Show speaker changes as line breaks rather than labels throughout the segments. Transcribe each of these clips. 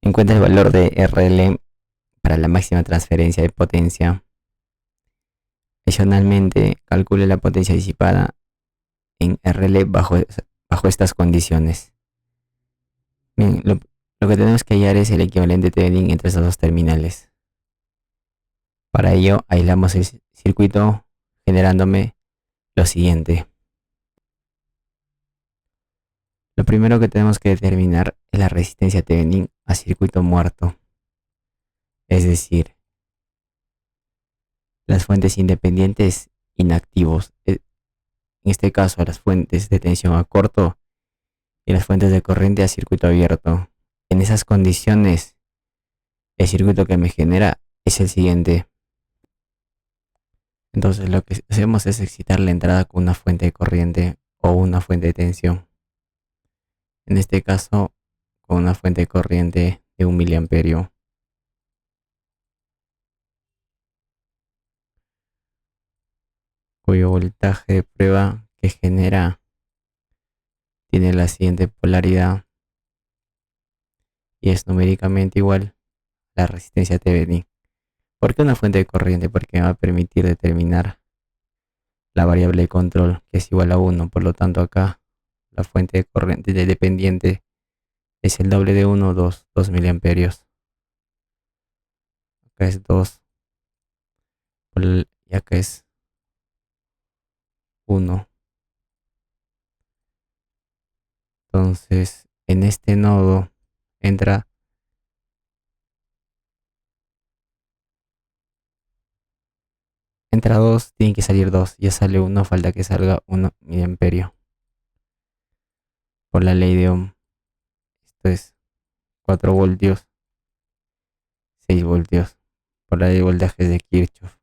Encuentra el valor de RL para la máxima transferencia de potencia. Adicionalmente, calcule la potencia disipada en RL bajo estas condiciones. Bien, lo que tenemos que hallar es el equivalente Thevenin entre estos dos terminales. Para ello, aislamos el circuito generándome lo siguiente. Lo primero que tenemos que determinar es la resistencia Thevenin a circuito muerto. Es decir, las fuentes independientes inactivos. En este caso, las fuentes de tensión a corto y las fuentes de corriente a circuito abierto. En esas condiciones, el circuito que me genera es el siguiente. Entonces lo que hacemos es excitar la entrada con una fuente de corriente o una fuente de tensión. En este caso, con una fuente de corriente de 1 miliamperio. Cuyo voltaje de prueba que genera tiene la siguiente polaridad y es numéricamente igual a la resistencia Thevenin. ¿Por qué una fuente de corriente? Porque me va a permitir determinar la variable de control, que es igual a 1. Por lo tanto, acá la fuente de corriente dependiente es el doble de 1, 2 miliamperios. Acá es 2 y acá es 1. Entonces, en este nodo entra entra 2, tiene que salir 2, ya sale 1, falta que salga 1 miliamperio. Por la ley de Ohm, esto es 4 voltios, 6 voltios. Por la ley de voltajes de Kirchhoff,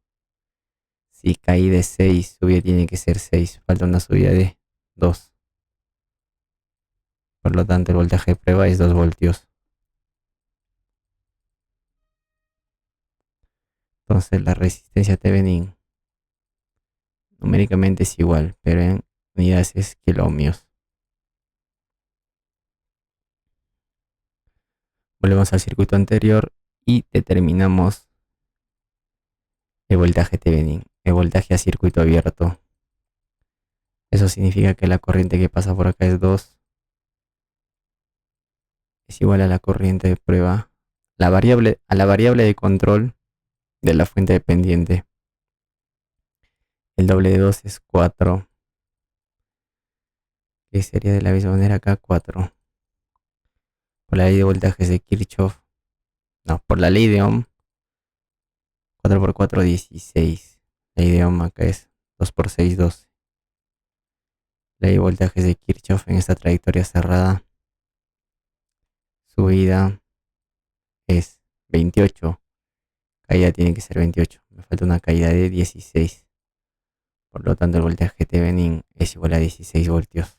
si caí de 6, subida tiene que ser 6, falta una subida de 2. Por lo tanto, el voltaje de prueba es 2 voltios. Entonces, la resistencia Thevenin numéricamente es igual, pero en unidades es kiloohmios. Volvemos al circuito anterior y determinamos el voltaje Thevenin, el voltaje a circuito abierto. Eso significa que la corriente que pasa por acá es 2. Es igual a la corriente de prueba, a la variable de control de la fuente dependiente. El doble de 2 es 4. Que sería de la misma manera acá 4. Por la ley de voltajes de Kirchhoff. No, por la ley de Ohm. 4 por 4, 16. Ley de Ohm acá es 2 por 6, 12. Ley de voltajes de Kirchhoff en esta trayectoria cerrada. Subida es 28. Caída tiene que ser 28. Me falta una caída de 16. Por lo tanto, el voltaje Thevenin es igual a 16 voltios.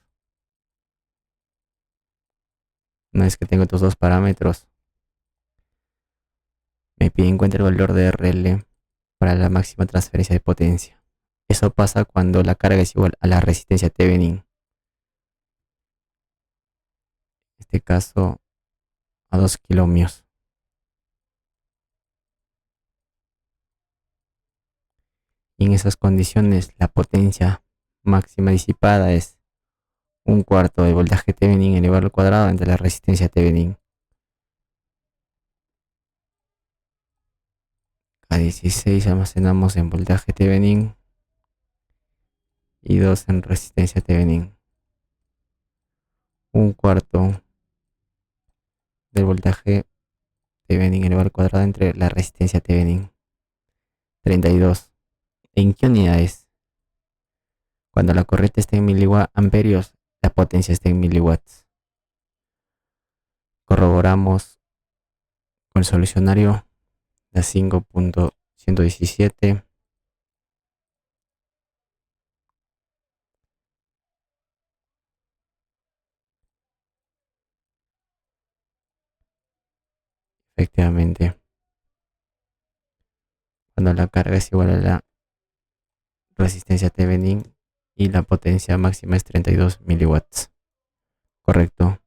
Una vez que tengo estos dos parámetros, me pide encuentre el valor de RL para la máxima transferencia de potencia. Eso pasa cuando la carga es igual a la resistencia Thevenin. En este caso, a 2 kiloohmios. Y en esas condiciones, la potencia máxima disipada es 1/4 del voltaje Thevenin elevado al cuadrado entre la resistencia Thevenin. A 16 almacenamos en voltaje Thevenin y 2 en resistencia Thevenin. 1/4 del voltaje Thevenin elevado al cuadrado entre la resistencia Thevenin. 32. ¿En qué unidades? Cuando la corriente está en miliamperios, la potencia está en miliwatts. Corroboramos con el solucionario la 5.117. Efectivamente, cuando la carga es igual a la resistencia Thevenin y la potencia máxima es 32 miliwatts. Correcto.